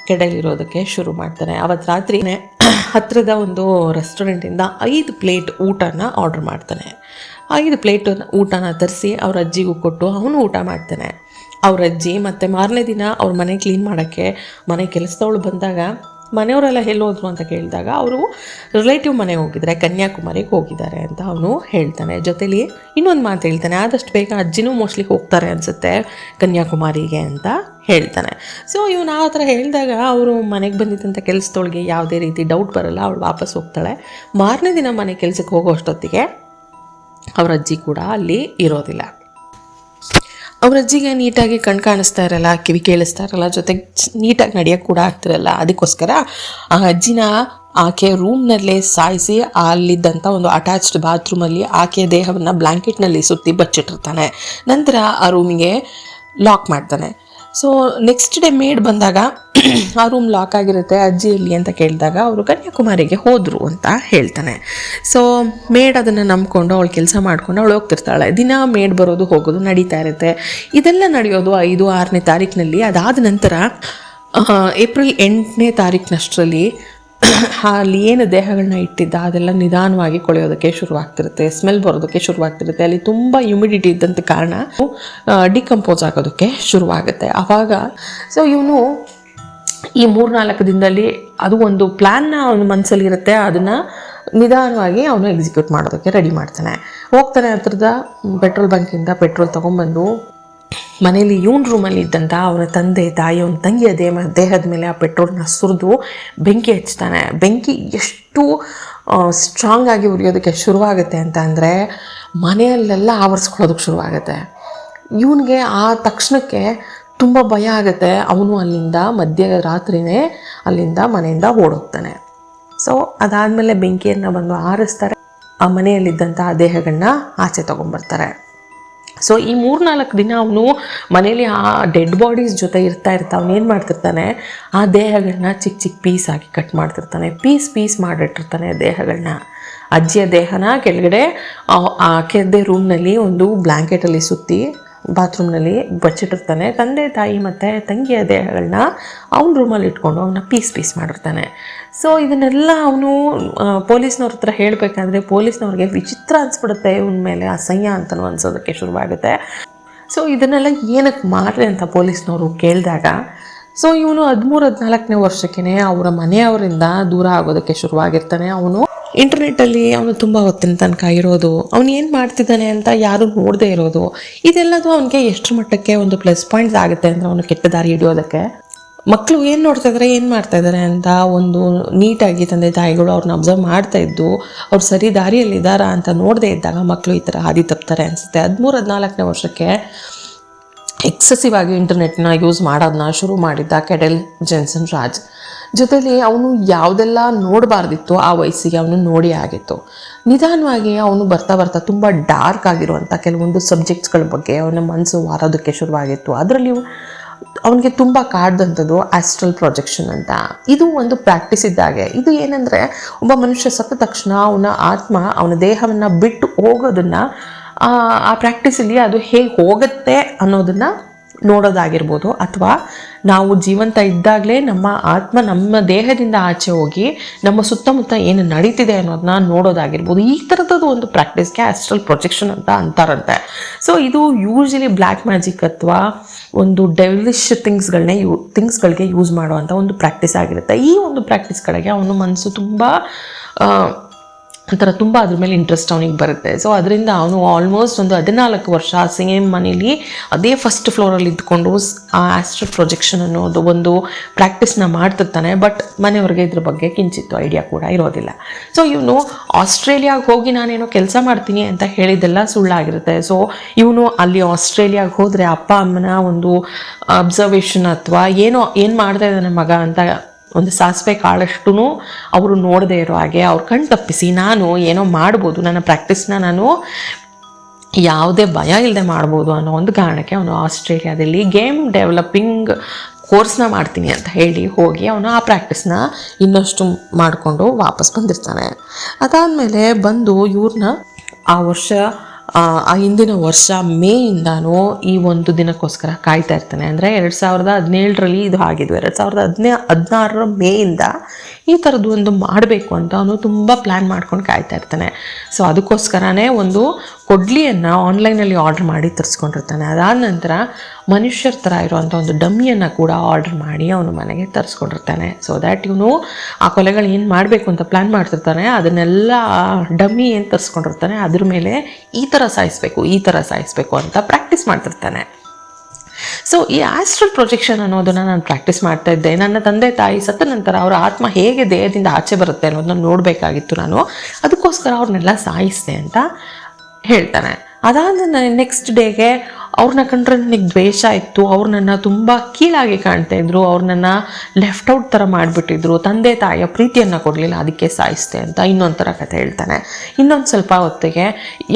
ಕೆಡಲಿರೋದಕ್ಕೆ ಶುರು ಮಾಡ್ತಾನೆ. ಅವತ್ತು ರಾತ್ರಿನೇ ಹತ್ತಿರದ ಒಂದು ರೆಸ್ಟೋರೆಂಟಿಂದ 5 ಪ್ಲೇಟ್ ಊಟನ ಆರ್ಡ್ರ್ ಮಾಡ್ತಾನೆ. 5 ಪ್ಲೇಟ್ ಊಟನ ತರಿಸಿ ಅವ್ರ ಅಜ್ಜಿಗೂ ಕೊಟ್ಟು ಅವನು ಊಟ ಮಾಡ್ತಾನೆ. ಅವ್ರ ಅಜ್ಜಿ ಮತ್ತು ಮಾರನೇ ದಿನ ಅವ್ರ ಮನೆ ಕ್ಲೀನ್ ಮಾಡೋಕ್ಕೆ ಮನೆ ಕೆಲಸದವಳು ಬಂದಾಗ ಮನೆಯವರೆಲ್ಲ ಎಲ್ಲೋದ್ರು ಅಂತ ಕೇಳಿದಾಗ ಅವರು ರಿಲೇಟಿವ್ ಮನೆಗೆ ಹೋಗಿದ್ದಾರೆ, ಕನ್ಯಾಕುಮಾರಿಗೆ ಹೋಗಿದ್ದಾರೆ ಅಂತ ಅವನು ಹೇಳ್ತಾನೆ. ಜೊತೆಲಿ ಇನ್ನೊಂದು ಮಾತು ಹೇಳ್ತಾನೆ, ಆದಷ್ಟು ಬೇಗ ಅಜ್ಜಿನೂ ಮೋಸ್ಟ್ಲಿ ಹೋಗ್ತಾರೆ ಅನಿಸುತ್ತೆ ಕನ್ಯಾಕುಮಾರಿಗೆ ಅಂತ ಹೇಳ್ತಾನೆ. ಸೊ ಇವನು ಆ ಥರ ಹೇಳಿದಾಗ ಅವರು ಮನೆಗೆ ಬಂದಿದ್ದಂಥ ಕೆಲಸದೊಳಗೆ ಯಾವುದೇ ರೀತಿ ಡೌಟ್ ಬರಲ್ಲ, ಅವಳು ವಾಪಸ್ ಹೋಗ್ತಾಳೆ. ಮಾರನೇ ದಿನ ಮನೆ ಕೆಲಸಕ್ಕೆ ಹೋಗೋ ಅಷ್ಟೊತ್ತಿಗೆ ಅವ್ರ ಅಜ್ಜಿ ಕೂಡ ಅಲ್ಲಿ ಇರೋದಿಲ್ಲ. ಅವ್ರ ಅಜ್ಜಿಗೆ ನೀಟಾಗಿ ಕಣ್ಣು ಕಾಣಿಸ್ತಾ ಇರಲ್ಲ, ಕಿವಿ ಕೇಳಿಸ್ತಾ ಇರಲ್ಲ, ಜೊತೆಗೆ ನೀಟಾಗಿ ನಡೆಯೋಕ್ಕೆ ಕೂಡ ಆಗ್ತಿರಲ್ಲ. ಅದಕ್ಕೋಸ್ಕರ ಆ ಅಜ್ಜಿನ ಆಕೆ ರೂಮ್ನಲ್ಲೇ ಸಾಯಿಸಿ ಅಲ್ಲಿದ್ದಂಥ ಒಂದು ಅಟ್ಯಾಚ್ಡ್ ಬಾತ್ರೂಮಲ್ಲಿ ಆಕೆಯ ದೇಹವನ್ನು ಬ್ಲ್ಯಾಂಕೆಟ್ನಲ್ಲಿ ಸುತ್ತಿ ಬಚ್ಚಿಟ್ಟಿರ್ತಾನೆ. ನಂತರ ಆ ರೂಮಿಗೆ ಲಾಕ್ ಮಾಡ್ತಾನೆ. ಸೊ ನೆಕ್ಸ್ಟ್ ಡೇ ಮೇಡ್ ಬಂದಾಗ ಆ ರೂಮ್ ಲಾಕ್ ಆಗಿರುತ್ತೆ. ಅಜ್ಜಿ ಎಲ್ಲಿ ಅಂತ ಕೇಳಿದಾಗ ಅವರು ಕನ್ಯಾಕುಮಾರಿಗೆ ಹೋದರು ಅಂತ ಹೇಳ್ತಾನೆ. ಸೊ ಮೇಡ್ ಅದನ್ನು ನಂಬ್ಕೊಂಡು ಅವಳು ಕೆಲಸ ಮಾಡ್ಕೊಂಡು ಅವಳು ಹೋಗ್ತಿರ್ತಾಳೆ. ದಿನ ಮೇಡ್ ಬರೋದು ಹೋಗೋದು ನಡೀತಾ ಇರುತ್ತೆ. ಇದೆಲ್ಲ ನಡೆಯೋದು 5-6ನೇ ತಾರೀಕಿನಲ್ಲಿ. ಅದಾದ ನಂತರ ಏಪ್ರಿಲ್ 8ನೇ ತಾರೀಕಿನಷ್ಟರಲ್ಲಿ ಅಲ್ಲಿ ಏನು ದೇಹಗಳನ್ನ ಇಟ್ಟಿದ್ದ ಅದೆಲ್ಲ ನಿಧಾನವಾಗಿ ಕೊಳೆಯೋದಕ್ಕೆ ಶುರುವಾಗ್ತಿರುತ್ತೆ, ಸ್ಮೆಲ್ ಬರೋದಕ್ಕೆ ಶುರುವಾಗ್ತಿರುತ್ತೆ. ಅಲ್ಲಿ ತುಂಬ ಹ್ಯುಮಿಡಿಟಿ ಇದ್ದಂಥ ಕಾರಣ ಡಿಕಂಪೋಸ್ ಆಗೋದಕ್ಕೆ ಶುರುವಾಗುತ್ತೆ ಆವಾಗ. ಸೊ ಇವನು ಈ 3-4 ದಿನದಲ್ಲಿ ಅದು ಒಂದು ಪ್ಲ್ಯಾನ್ನ ಅವನ ಮನಸ್ಸಲ್ಲಿರುತ್ತೆ, ಅದನ್ನು ನಿಧಾನವಾಗಿ ಅವನು ಎಕ್ಸಿಕ್ಯೂಟ್ ಮಾಡೋದಕ್ಕೆ ರೆಡಿ ಮಾಡ್ತಾನೆ. ಹೋಗ್ತಾನೆ, ಹತ್ರದ ಪೆಟ್ರೋಲ್ ಬಂಕಿಂದ ಪೆಟ್ರೋಲ್ ತೊಗೊಂಬಂದು ಮನೇಲಿ ಇವನ್ ರೂಮಲ್ಲಿ ಇದ್ದಂಥ ಅವನ ತಂದೆ ತಾಯಿ ಅವನ ತಂಗಿಯ ದೇಹದ ಮೇಲೆ ಆ ಪೆಟ್ರೋಲ್ನ ಸುರಿದು ಬೆಂಕಿ ಹಚ್ತಾನೆ. ಬೆಂಕಿ ಎಷ್ಟು ಸ್ಟ್ರಾಂಗ್ ಆಗಿ ಉರಿಯೋದಕ್ಕೆ ಶುರುವಾಗುತ್ತೆ ಅಂತ ಅಂದರೆ ಮನೆಯಲ್ಲೆಲ್ಲ ಆವರಿಸ್ಕೊಳ್ಳೋದಕ್ಕೆ ಶುರುವಾಗುತ್ತೆ. ಇವನಿಗೆ ಆ ತಕ್ಷಣಕ್ಕೆ ತುಂಬ ಭಯ ಆಗುತ್ತೆ. ಅವನು ಅಲ್ಲಿಂದ ಮಧ್ಯರಾತ್ರಿನೇ ಅಲ್ಲಿಂದ ಮನೆಯಿಂದ ಓಡೋಗ್ತಾನೆ. ಸೊ ಅದಾದಮೇಲೆ ಬೆಂಕಿಯನ್ನು ಬಂದು ಆರಿಸ್ತಾರೆ. ಆ ಮನೆಯಲ್ಲಿದ್ದಂಥ ಆ ದೇಹಗಳನ್ನ ಆಚೆ ತೊಗೊಂಬರ್ತಾರೆ. ಸೊ ಈ 3-4 ದಿನ ಅವನು ಮನೇಲಿ ಆ ಡೆಡ್ ಬಾಡೀಸ್ ಜೊತೆ ಇರ್ತಾ ಅವನು ಏನು ಮಾಡ್ತಿರ್ತಾನೆ, ಆ ದೇಹಗಳನ್ನ ಚಿಕ್ಕ ಚಿಕ್ಕ ಪೀಸ್ ಆಗಿ ಕಟ್ ಮಾಡ್ತಿರ್ತಾನೆ, ಪೀಸ್ ಮಾಡಿಟ್ಟಿರ್ತಾನೆ ದೇಹಗಳನ್ನ. ಅಜ್ಜಿಯ ದೇಹನ ಕೆಳಗಡೆ ಆಕೆಯದ್ದೇ ರೂಮ್ನಲ್ಲಿ ಒಂದು ಬ್ಲ್ಯಾಂಕೆಟಲ್ಲಿ ಸುತ್ತಿ ಬಾತ್ರೂಮ್ನಲ್ಲಿ ಬಚ್ಚಿಟ್ಟಿರ್ತಾನೆ. ತಂದೆ ತಾಯಿ ಮತ್ತು ತಂಗಿಯ ದೇಹಗಳನ್ನ ಅವನ ರೂಮಲ್ಲಿ ಇಟ್ಕೊಂಡು ಅವನ್ನ ಪೀಸ್ ಮಾಡಿರ್ತಾನೆ. ಸೊ ಇದನ್ನೆಲ್ಲ ಅವನು ಪೊಲೀಸ್ನವ್ರ ಹತ್ರ ಹೇಳಬೇಕಾದ್ರೆ ಪೊಲೀಸ್ನವ್ರಿಗೆ ವಿಚಿತ್ರ ಅನಿಸ್ಬಿಡುತ್ತೆ, ಇವನ ಮೇಲೆ ಅಸಹ್ಯ ಅಂತಲೂ ಅನ್ಸೋದಕ್ಕೆ ಶುರುವಾಗುತ್ತೆ. ಸೊ ಇದನ್ನೆಲ್ಲ ಏನಕ್ಕೆ ಮಾಡ್ರಿ ಅಂತ ಪೊಲೀಸ್ನವರು ಕೇಳಿದಾಗ ಸೊ ಇವನು 13-14ನೇ ವರ್ಷಕ್ಕೇ ಅವರ ಮನೆಯವರಿಂದ ದೂರ ಆಗೋದಕ್ಕೆ ಶುರುವಾಗಿರ್ತಾನೆ. ಅವನು ಇಂಟರ್ನೆಟ್ಟಲ್ಲಿ ಅವನು ತುಂಬ ಹೊತ್ತಿನ ತನಕ ಇರೋದು, ಅವನು ಏನು ಮಾಡ್ತಿದ್ದಾನೆ ಅಂತ ಯಾರೂ ನೋಡದೇ ಇರೋದು, ಇದೆಲ್ಲದು ಅವನಿಗೆ ಎಷ್ಟರ ಮಟ್ಟಕ್ಕೆ ಒಂದು ಪ್ಲಸ್ ಪಾಯಿಂಟ್ಸ್ ಆಗುತ್ತೆ ಅಂದರೆ ಅವನು ಕೆಟ್ಟ ದಾರಿ ಹಿಡಿಯೋದಕ್ಕೆ. ಮಕ್ಕಳು ಏನು ನೋಡ್ತಾ ಇದ್ದಾರೆ, ಏನು ಮಾಡ್ತಾ ಇದ್ದಾರೆ ಅಂತ ಒಂದು ನೀಟಾಗಿ ತಂದೆ ತಾಯಿಗಳು ಅವ್ರನ್ನ ಅಬ್ಸರ್ವ್ ಮಾಡ್ತಾ ಇದ್ದು ಅವ್ರು ಸರಿ ದಾರಿಯಲ್ಲಿದ್ದಾರಾ ಅಂತ ನೋಡದೇ ಇದ್ದಾಗ ಮಕ್ಕಳು ಈ ಥರ ಹಾದಿ ತಪ್ತಾರೆ ಅನಿಸುತ್ತೆ. 13-14ನೇ ವರ್ಷಕ್ಕೆ ಎಕ್ಸೆಸಿವ್ ಆಗಿ ಇಂಟರ್ನೆಟ್ನ ಯೂಸ್ ಮಾಡೋದನ್ನ ಶುರು ಮಾಡಿದ್ದ ಕೆಡೆಲ್ ಜೆನ್ಸನ್ ರಾಜ್. ಜೊತೆಲಿ ಅವನು ಯಾವುದೆಲ್ಲ ನೋಡಬಾರ್ದಿತ್ತು ಆ ವಯಸ್ಸಿಗೆ ಅವನು ನೋಡಿ ಆಗಿತ್ತು. ನಿಧಾನವಾಗಿ ಅವನು ಬರ್ತಾ ತುಂಬ ಡಾರ್ಕ್ ಆಗಿರುವಂಥ ಕೆಲವೊಂದು ಸಬ್ಜೆಕ್ಟ್ಸ್ಗಳ ಬಗ್ಗೆ ಅವನ ಮನಸ್ಸು ವಾರೋದಕ್ಕೆ ಶುರುವಾಗಿತ್ತು. ಅದರಲ್ಲಿ ಅವನಿಗೆ ತುಂಬ ಕಾಡ್ದಂಥದ್ದು ಆಸ್ಟ್ರಲ್ ಪ್ರೊಜೆಕ್ಷನ್ ಅಂತ. ಇದು ಒಂದು ಪ್ರಾಕ್ಟೀಸ್ ಇದ್ದಾಗೆ. ಇದು ಏನಂದರೆ ಒಬ್ಬ ಮನುಷ್ಯ ಸತ್ತ ತಕ್ಷಣ ಅವನ ಆತ್ಮ ಅವನ ದೇಹವನ್ನು ಬಿಟ್ಟು ಹೋಗೋದನ್ನು ಆ ಪ್ರಾಕ್ಟೀಸಲ್ಲಿ ಅದು ಹೇಗೆ ಹೋಗುತ್ತೆ ಅನ್ನೋದನ್ನು ನೋಡೋದಾಗಿರ್ಬೋದು, ಅಥವಾ ನಾವು ಜೀವಂತ ಇದ್ದಾಗಲೇ ನಮ್ಮ ಆತ್ಮ ನಮ್ಮ ದೇಹದಿಂದ ಆಚೆ ಹೋಗಿ ನಮ್ಮ ಸುತ್ತಮುತ್ತ ಏನು ನಡೀತಿದೆ ಅನ್ನೋದನ್ನ ನೋಡೋದಾಗಿರ್ಬೋದು. ಈ ಥರದ್ದು ಒಂದು ಪ್ರಾಕ್ಟೀಸ್ಗೆ ಆಸ್ಟ್ರಲ್ ಪ್ರೊಜೆಕ್ಷನ್ ಅಂತ ಅಂತಾರಂತೆ. ಸೊ ಇದು ಯೂಶಲಿ ಬ್ಲ್ಯಾಕ್ ಮ್ಯಾಜಿಕ್ ಅಥವಾ ಒಂದು ಡೆವಿಲಿಶ್ ಥಿಂಗ್ಸ್ಗಳಿಗೆ ಯೂಸ್ ಮಾಡುವಂಥ ಒಂದು ಪ್ರಾಕ್ಟೀಸ್ ಆಗಿರುತ್ತೆ. ಈ ಒಂದು ಪ್ರಾಕ್ಟೀಸ್ಗಳಿಗೆ ಅವನ ಮನಸ್ಸು ತುಂಬ ಒಂಥರ ತುಂಬ ಅದ್ರ ಮೇಲೆ ಇಂಟ್ರೆಸ್ಟ್ ಅವನಿಗೆ ಬರುತ್ತೆ. ಸೊ ಅದರಿಂದ ಅವನು ಆಲ್ಮೋಸ್ಟ್ ಒಂದು 14 ವರ್ಷ ಸೇಮ್ ಮನೇಲಿ ಅದೇ ಫಸ್ಟ್ ಫ್ಲೋರಲ್ಲಿ ಇದ್ಕೊಂಡು ಆ ಆಸ್ಟ್ರಲ್ ಪ್ರೊಜೆಕ್ಷನ್ ಅನ್ನೋದು ಒಂದು ಪ್ರಾಕ್ಟೀಸ್ನ ಮಾಡ್ತಿರ್ತಾನೆ. ಬಟ್ ಮನೆಯವ್ರಿಗೆ ಇದ್ರ ಬಗ್ಗೆ ಕಿಂಚಿತ್ತು ಐಡಿಯಾ ಕೂಡ ಇರೋದಿಲ್ಲ. ಸೊ ಇವನು ಆಸ್ಟ್ರೇಲಿಯಾಗೆ ಹೋಗಿ ನಾನೇನೋ ಕೆಲಸ ಮಾಡ್ತೀನಿ ಅಂತ ಹೇಳಿದ್ದೆಲ್ಲ ಸುಳ್ಳಾಗಿರುತ್ತೆ. ಸೊ ಇವನು ಅಲ್ಲಿ ಆಸ್ಟ್ರೇಲಿಯಾಗೆ ಹೋದರೆ ಅಪ್ಪ ಅಮ್ಮನ ಒಂದು ಅಬ್ಸರ್ವೇಷನ್ ಅಥವಾ ಏನು ಮಾಡ್ತಾ ಇದ್ದಾನೆ ಮಗ ಅಂತ ಒಂದು ಸಾಸಿವೆ ಕಾಳಷ್ಟು ಅವರು ನೋಡದೇ ಇರೋ ಹಾಗೆ ಅವ್ರು ಕಣ್ ತಪ್ಪಿಸಿ ನಾನು ಏನೋ ಮಾಡ್ಬೋದು, ನನ್ನ ಪ್ರಾಕ್ಟೀಸ್ನ ನಾನು ಯಾವುದೇ ಭಯ ಇಲ್ಲದೆ ಮಾಡ್ಬೋದು ಅನ್ನೋ ಒಂದು ಕಾರಣಕ್ಕೆ ಅವನು ಆಸ್ಟ್ರೇಲಿಯಾದಲ್ಲಿ ಗೇಮ್ ಡೆವಲಪಿಂಗ್ ಕೋರ್ಸ್ನ ಮಾಡ್ತೀನಿ ಅಂತ ಹೇಳಿ ಹೋಗಿ ಅವನು ಆ ಪ್ರಾಕ್ಟೀಸ್ನ ಇನ್ನಷ್ಟು ಮಾಡಿಕೊಂಡು ವಾಪಸ್ ಬಂದಿರ್ತಾನೆ. ಅದಾದಮೇಲೆ ಬಂದು ಇವ್ರನ್ನ ಆ ವರ್ಷ ಆ ಹಿಂದಿನ ವರ್ಷ ಮೇಯಿಂದಾನು ಈ ಒಂದು ದಿನಕ್ಕೋಸ್ಕರ ಕಾಯ್ತಾ ಇರ್ತಾನೆ. ಅಂದರೆ 2017ರಲ್ಲಿ ಇದು ಆಗಿದ್ವು. 2016 ಮೇಯಿಂದ ಈ ಥರದ್ದು ಒಂದು ಮಾಡಬೇಕು ಅಂತ ಅವನು ತುಂಬ ಪ್ಲ್ಯಾನ್ ಮಾಡ್ಕೊಂಡು ಕಾಯ್ತಾ ಇರ್ತಾನೆ. ಸೊ ಅದಕ್ಕೋಸ್ಕರನೇ ಒಂದು ಕೊಡ್ಲಿಯನ್ನು ಆನ್ಲೈನಲ್ಲಿ ಆರ್ಡ್ರ್ ಮಾಡಿ ತರಿಸ್ಕೊಂಡಿರ್ತಾನೆ. ಅದಾದ ನಂತರ ಮನುಷ್ಯರ ಥರ ಇರುವಂಥ ಒಂದು ಡಮ್ಮಿಯನ್ನು ಕೂಡ ಆರ್ಡ್ರ್ ಮಾಡಿ ಅವನು ಮನೆಗೆ ತರಿಸ್ಕೊಂಡಿರ್ತಾನೆ. ಸೊ ದ್ಯಾಟ್ ಇವನು ಆ ಕೊಲೆಗಳು ಏನು ಮಾಡಬೇಕು ಅಂತ ಪ್ಲ್ಯಾನ್ ಮಾಡ್ತಿರ್ತಾನೆ, ಅದನ್ನೆಲ್ಲ ಡಮ್ಮಿ ಏನು ತರಿಸ್ಕೊಂಡಿರ್ತಾನೆ ಅದ್ರ ಮೇಲೆ ಈ ಥರ ಸಾಯಿಸಬೇಕು ಅಂತ ಪ್ರಾಕ್ಟೀಸ್ ಮಾಡ್ತಿರ್ತಾನೆ. ಸೊ ಈ ಆಸ್ಟ್ರಲ್ ಪ್ರೊಜೆಕ್ಷನ್ ಅನ್ನೋದನ್ನು ನಾನು ಪ್ರಾಕ್ಟೀಸ್ ಮಾಡ್ತಾ ಇದ್ದೆ. ನನ್ನ ತಂದೆ ತಾಯಿ ಸತ್ತ ನಂತರ ಅವರ ಆತ್ಮ ಹೇಗೆ ದೇಹದಿಂದ ಆಚೆ ಬರುತ್ತೆ ಅನ್ನೋದನ್ನ ನೋಡಬೇಕಾಗಿತ್ತು ನಾನು. ಅದಕ್ಕೋಸ್ಕರ ಅವ್ರನ್ನೆಲ್ಲ ಸಾಯಿಸಿದೆ ಅಂತ ಹೇಳ್ತಾನೆ. ಅದಾದ ನೆಕ್ಸ್ಟ್ ಡೇಗೆ ಅವ್ರನ್ನ ಕಂಡ್ರೆ ನನಗೆ ದ್ವೇಷ ಇತ್ತು. ಅವ್ರು ನನ್ನ ತುಂಬ ಕೀಳಾಗಿ ಕಾಣ್ತಾ ಇದ್ರು, ಅವ್ರು ನನ್ನ ಲೆಫ್ಟ್ ಔಟ್ ಥರ ಮಾಡಿಬಿಟ್ಟಿದ್ರು, ತಂದೆ ತಾಯಿಯ ಪ್ರೀತಿಯನ್ನು ಕೊಡಲಿಲ್ಲ, ಅದಕ್ಕೆ ಸಾಯಿಸ್ತೆ ಅಂತ ಇನ್ನೊಂದು ಥರ ಕತೆ ಹೇಳ್ತಾನೆ. ಇನ್ನೊಂದು ಸ್ವಲ್ಪ ಹೊತ್ತಿಗೆ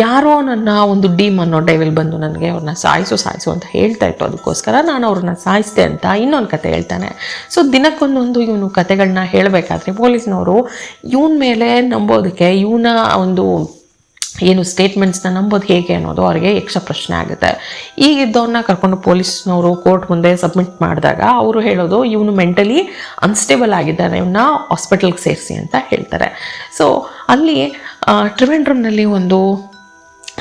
ಯಾರೋ ನನ್ನ ಒಂದು ಡೀಮ್ ಅನ್ನೋ ಡೆವಿಲ್ ಬಂದು ನನಗೆ ಅವ್ರನ್ನ ಸಾಯಿಸು ಅಂತ ಹೇಳ್ತಾ ಇತ್ತು. ಅದಕ್ಕೋಸ್ಕರ ನಾನು ಅವ್ರನ್ನ ಸಾಯಿಸ್ತೆ ಅಂತ ಇನ್ನೊಂದು ಕತೆ ಹೇಳ್ತಾನೆ. ಸೊ ದಿನಕ್ಕೊಂದೊಂದು ಇವನು ಕತೆಗಳನ್ನ ಹೇಳಬೇಕಾದ್ರೆ ಪೊಲೀಸ್ನವರು ಇವನ ಮೇಲೆ ನಂಬೋದಕ್ಕೆ, ಇವನ ಒಂದು ಏನು ಸ್ಟೇಟ್ಮೆಂಟ್ಸ್ನ ನಂಬೋದು ಹೇಗೆ ಅನ್ನೋದು ಅವ್ರಿಗೆ ಯಕ್ಷ ಪ್ರಶ್ನೆ ಆಗುತ್ತೆ. ಈಗಿದ್ದವ್ರನ್ನ ಕರ್ಕೊಂಡು ಪೊಲೀಸ್ನವರು ಕೋರ್ಟ್ ಮುಂದೆ ಸಬ್ಮಿಟ್ ಮಾಡಿದಾಗ ಅವರು ಹೇಳೋದು ಇವನು ಮೆಂಟಲಿ ಅನ್ಸ್ಟೇಬಲ್ ಆಗಿದ್ದಾನೆ, ಇವನ್ನ ಹಾಸ್ಪಿಟಲ್ಗೆ ಸೇರಿಸಿ ಅಂತ ಹೇಳ್ತಾರೆ. ಸೊ ಅಲ್ಲಿ ಟ್ರಿವೆಂಡ್ರಮ್ನಲ್ಲಿ ಒಂದು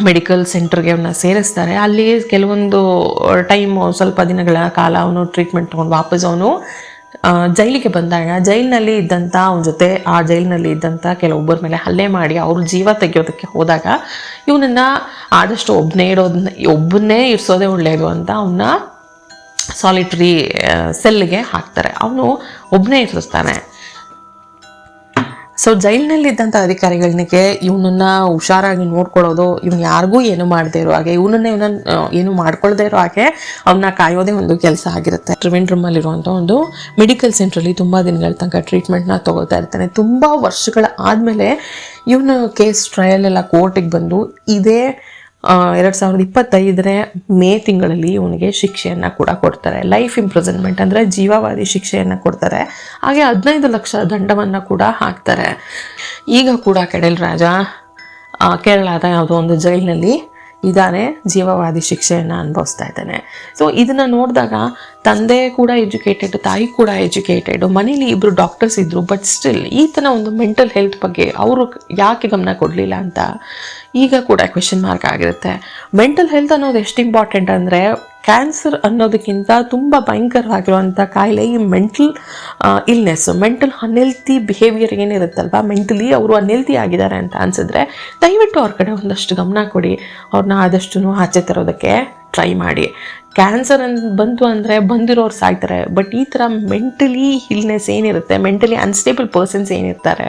ಮೆಡಿಕಲ್ ಸೆಂಟರ್ಗೆ ಅವನ್ನ ಸೇರಿಸ್ತಾರೆ. ಅಲ್ಲಿ ಕೆಲವೊಂದು ಟೈಮು ಸ್ವಲ್ಪ ದಿನಗಳ ಕಾಲ ಅವನು ಟ್ರೀಟ್ಮೆಂಟ್ ತೊಗೊಂಡು ವಾಪಸ್ ಅವನು ಜೈಲಿಗೆ ಬಂದಾಗ ಜೈಲಿನಲ್ಲಿ ಇದ್ದಂಥ ಅವನ ಜೊತೆ ಆ ಜೈಲಿನಲ್ಲಿ ಇದ್ದಂಥ ಕೆಲವೊಬ್ಬರ ಮೇಲೆ ಹಲ್ಲೆ ಮಾಡಿ ಅವ್ರ ಜೀವ ತೆಗೆಯೋದಕ್ಕೆ ಹೋದಾಗ ಇವನನ್ನು ಆದಷ್ಟು ಒಬ್ಬನ್ನೇ ಇರಿಸೋದೇ ಒಳ್ಳೆಯದು ಅಂತ ಅವನ್ನ ಸಾಲಿಟರಿ ಸೆಲ್ಗೆ ಹಾಕ್ತಾರೆ. ಅವನು ಒಬ್ಬನೇ ಇರಿಸ್ತಾನೆ. ಸೊ ಜೈಲಿನಲ್ಲಿದ್ದಂಥ ಅಧಿಕಾರಿಗಳಿಗೆ ಇವನನ್ನು ಹುಷಾರಾಗಿ ನೋಡ್ಕೊಳ್ಳೋದು, ಇವನು ಯಾರಿಗೂ ಏನು ಮಾಡದೇ ಇರೋ ಹಾಗೆ, ಇವನನ್ನ ಏನು ಮಾಡ್ಕೊಳ್ದೇ ಇರೋ ಹಾಗೆ ಅವನ್ನ ಕಾಯೋದೇ ಒಂದು ಕೆಲಸ ಆಗಿರುತ್ತೆ. ಟ್ರಿವೆಂಡ್ರಮ್ಮಲ್ಲಿರುವಂಥ ಒಂದು ಮೆಡಿಕಲ್ ಸೆಂಟ್ರಲ್ಲಿ ತುಂಬ ದಿನಗಳ ತನಕ ಟ್ರೀಟ್ಮೆಂಟ್ನ ತೊಗೊಳ್ತಾ ಇರ್ತಾನೆ. ತುಂಬ ವರ್ಷಗಳ ಆದಮೇಲೆ ಇವನು ಕೇಸ್ ಟ್ರಯಲ್ ಎಲ್ಲ ಕೋರ್ಟಿಗೆ ಬಂದು ಇದೇ 2025 ಮೇ ತಿಂಗಳಲ್ಲಿ ಇವನಿಗೆ ಶಿಕ್ಷೆಯನ್ನು ಕೂಡ ಕೊಡ್ತಾರೆ. ಲೈಫ್ ಇಂಪ್ರಿಸನ್ಮೆಂಟ್ ಅಂದರೆ ಜೀವಾವಧಿ ಶಿಕ್ಷೆಯನ್ನು ಕೊಡ್ತಾರೆ. ಹಾಗೆ 15 ಲಕ್ಷ ದಂಡವನ್ನು ಕೂಡ ಹಾಕ್ತಾರೆ. ಈಗ ಕೂಡ ಕೆಡೆಲ್ ರಾಜ ಕೇರಳದ ಯಾವುದೋ ಒಂದು ಜೈಲಿನಲ್ಲಿ ಇದ್ದಾನೆ, ಜೀವವಾದಿ ಶಿಕ್ಷೆಯನ್ನು ಅನುಭವಿಸ್ತಾ ಇದ್ದಾನೆ. ಸೊ ಇದನ್ನು ನೋಡಿದಾಗ ತಂದೆ ಕೂಡ ಎಜುಕೇಟೆಡ್, ತಾಯಿ ಕೂಡ ಎಜುಕೇಟೆಡ್, ಮನೇಲಿ ಇಬ್ಬರು ಡಾಕ್ಟರ್ಸ್ ಇದ್ದರು, ಬಟ್ ಸ್ಟಿಲ್ ಈತನ ಒಂದು ಮೆಂಟಲ್ ಹೆಲ್ತ್ ಬಗ್ಗೆ ಅವರು ಯಾಕೆ ಗಮನ ಕೊಡಲಿಲ್ಲ ಅಂತ ಈಗ ಕೂಡ ಕ್ವೆಶನ್ ಮಾರ್ಕ್ ಆಗಿರುತ್ತೆ. ಮೆಂಟಲ್ ಹೆಲ್ತ್ ಅನ್ನೋದು ಎಷ್ಟು ಇಂಪಾರ್ಟೆಂಟ್ ಅಂದರೆ ಕ್ಯಾನ್ಸರ್ ಅನ್ನೋದಕ್ಕಿಂತ ತುಂಬ ಭಯಂಕರವಾಗಿರುವಂಥ ಕಾಯಿಲೆ ಈ mental illness. Mental unhealthy behaviour ಏನಿರುತ್ತಲ್ವ, ಮೆಂಟಲಿ ಅವರು ಅನ್ಹೆಲ್ತಿ ಆಗಿದ್ದಾರೆ ಅಂತ ಅನಿಸಿದ್ರೆ ದಯವಿಟ್ಟು ಅವ್ರ ಕಡೆ ಒಂದಷ್ಟು ಗಮನ ಕೊಡಿ, ಅವ್ರನ್ನ ಆದಷ್ಟು ಆಚೆ ತರೋದಕ್ಕೆ ಟ್ರೈ ಮಾಡಿ. ಕ್ಯಾನ್ಸರ್ ಬಂತು ಅಂದರೆ ಬಂದಿರೋರು ಸಾಯ್ತಾರೆ, ಬಟ್ ಈ ಥರ ಮೆಂಟಲಿ ಇಲ್ನೆಸ್ ಏನಿರುತ್ತೆ, ಮೆಂಟಲಿ ಅನ್ಸ್ಟೇಬಲ್ ಪರ್ಸನ್ಸ್ ಏನಿರ್ತಾರೆ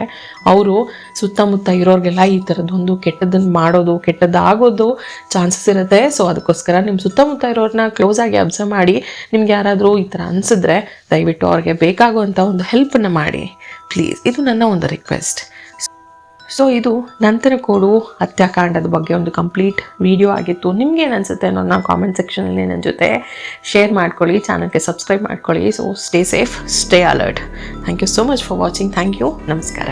ಅವರು ಸುತ್ತಮುತ್ತ ಇರೋರಿಗೆಲ್ಲ ಈ ಥರದ್ದೊಂದು ಕೆಟ್ಟದನ್ನು ಮಾಡೋದು, ಕೆಟ್ಟದ್ದಾಗೋದು ಚಾನ್ಸಸ್ ಇರುತ್ತೆ. ಸೊ ಅದಕ್ಕೋಸ್ಕರ ನಿಮ್ಮ ಸುತ್ತಮುತ್ತ ಇರೋರನ್ನ ಕ್ಲೋಸಾಗಿ ಅಬ್ಸರ್ವ್ ಮಾಡಿ. ನಿಮ್ಗೆ ಯಾರಾದರೂ ಈ ಥರ ಅನಿಸಿದ್ರೆ ದಯವಿಟ್ಟು ಅವ್ರಿಗೆ ಬೇಕಾಗುವಂಥ ಒಂದು ಹೆಲ್ಪನ್ನು ಮಾಡಿ ಪ್ಲೀಸ್. ಇದು ನನ್ನ ಒಂದು ರಿಕ್ವೆಸ್ಟ್. ಸೊ ಇದು ನಂತರಕೋಡು ಹತ್ಯಾಕಾಂಡದ ಬಗ್ಗೆ ಒಂದು ಕಂಪ್ಲೀಟ್ ವಿಡಿಯೋ ಆಗಿತ್ತು. ನಿಮ್ಗೆ ಏನು ಅನಿಸುತ್ತೆ ಅನ್ನೋದನ್ನ ಕಾಮೆಂಟ್ ಸೆಕ್ಷನಲ್ಲಿ ನನ್ನ ಜೊತೆ ಶೇರ್ ಮಾಡ್ಕೊಳ್ಳಿ, ಚಾನಲ್ಗೆ ಸಬ್ಸ್ಕ್ರೈಬ್ ಮಾಡ್ಕೊಳ್ಳಿ. So stay safe, stay alert. Thank you so much for watching. Thank you. ನಮಸ್ಕಾರ.